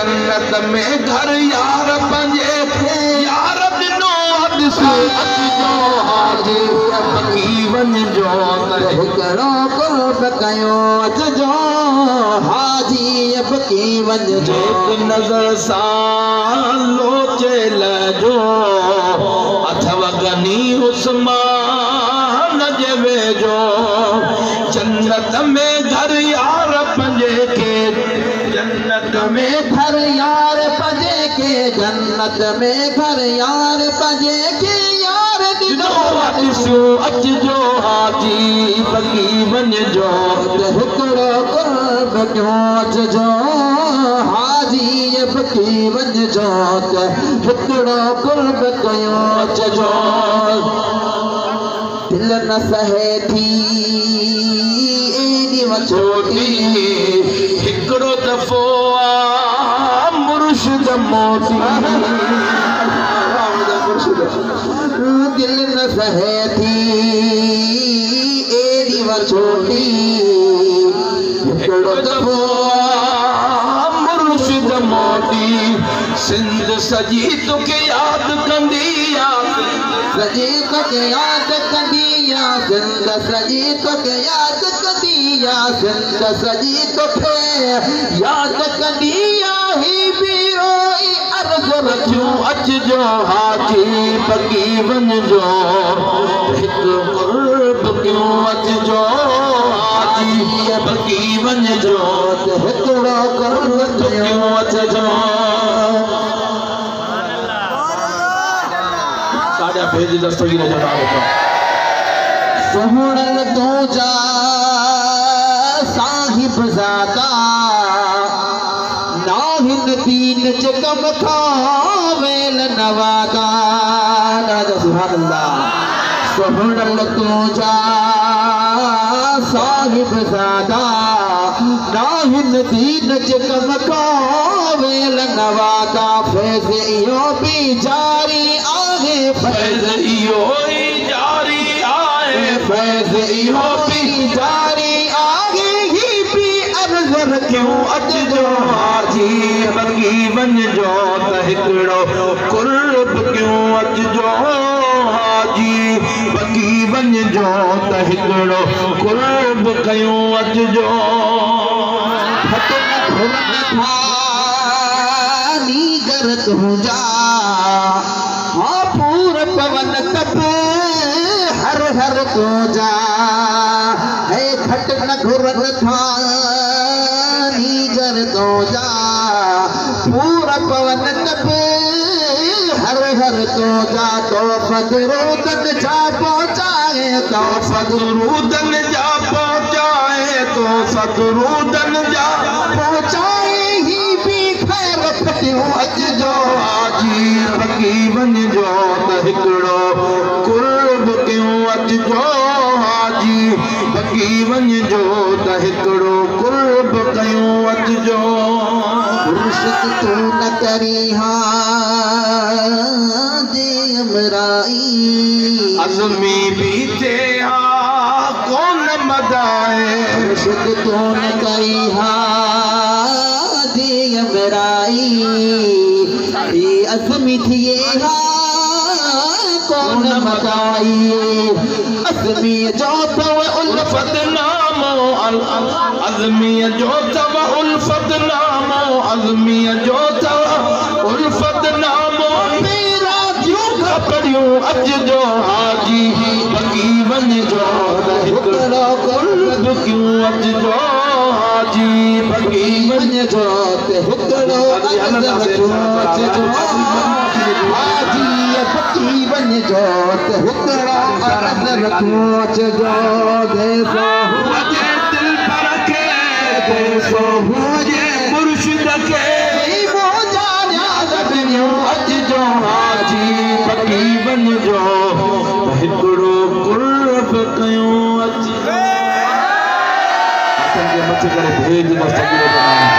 जन्नत में घर यार पंजे यार दिनो अदसो अचजो हाजी बकी वञजो हिकिड़ो कुर्ब कयो अचजो हाजी बकी वञजो नज़र सां लोचे लजो अथव गनी उस्मान जे वेझो जन्नत में घर यार पंजे के जन्नत में घर यार पंजे के जन्नत में घर यार पंजे के यार दिनो अचो अचजो हाजी बकी वञजो हिकिड़ो कुर्ब कयो अचजो हाजी बकी वञजो हिकिड़ो कुर्ब कयो अचजो दिल न सहे थी एडी वछोटी हिकिड़ो दफ़ो मुर्शिद मोती दिल न सहे थी एडी वछोटी हिकिड़ो दफ़ो मुर्शिद मोती सिंध सजी तोखे यादि कंदी सजी तोखे यादि कंदी सिंध सजी तोखे यादि कंदी सिंध सजी तोखे यादि कंदी ही बि रोई अर्ज़ रखियूं अचजो हाजी बकी वञजो हिकु कुर्ब कयूं अचजो हाजी बकी वञजो हिकिड़ो कुर्ब कयूं अचजो साजा भेज दस्तगीर जो नाम था सोहणल तो जा साहिब ज़ादा नाहिन दीन च कम था वेल नवादा सुभान अल्लाह सोहणल तो जा साहिब ज़ादा नाहिन दीन च कम था वेल नवादा फैज़ इहो भी जारी आहे फैज़ इहो ही जारी आहे फैज़ इहो भी जारी आहे ही भी अर्ज़ रखियूं अचजो हाजी बकी वञजो त हिकिड़ो कुर्ब कयूं अचजो हाजी बकी वञजो त हिकिड़ो कुर्ब कयूं अचजो गरत हुजा हाँ पूर पवन तप हर हर तो जा है खट न घुरत थानी गर तो जा पूर पवन तप हर हर तो जा तो फदरूदन जा पहुँचाए तो फदरूदन जा पहुँचाए तो फदरूदन जा पहुँचाए ही भी खैर फटियो अचजो हाजी बकी वञजो त हिकिड़ो कुर्ब कयूं अचजो हाजी बकी वञजो त हिकिड़ो कुर्ब कयूं अचजो मुर्शिद तू न करी हाजी अमराई अज़मी भी थे कोन मदाए मुर्शिद तू न करी हाजी अमराई अज़मी थिए कौन मदाई अज़मी जो तव उल्फत नामो अज़मी जो तव उल्फत नामो अज़मी जो तव उल्फत नामो मेरा क्यों खपड़ियूं अचजो हाजी बकी वञजो हिकिड़ो कुर्ब क्यों अचजो हाजी बकी वञजो हिकिड़ो अचजो हाजी बकी वञजो हिकिड़ो अर्ज़ रखो अचजो देसो हुजे दिल पर के देसो हुजे मुर्शिद के अचजो हाजी बकी वञजो हिकिड़ो कुर्ब कयूं अचजो मच करे भेज दस्तगीर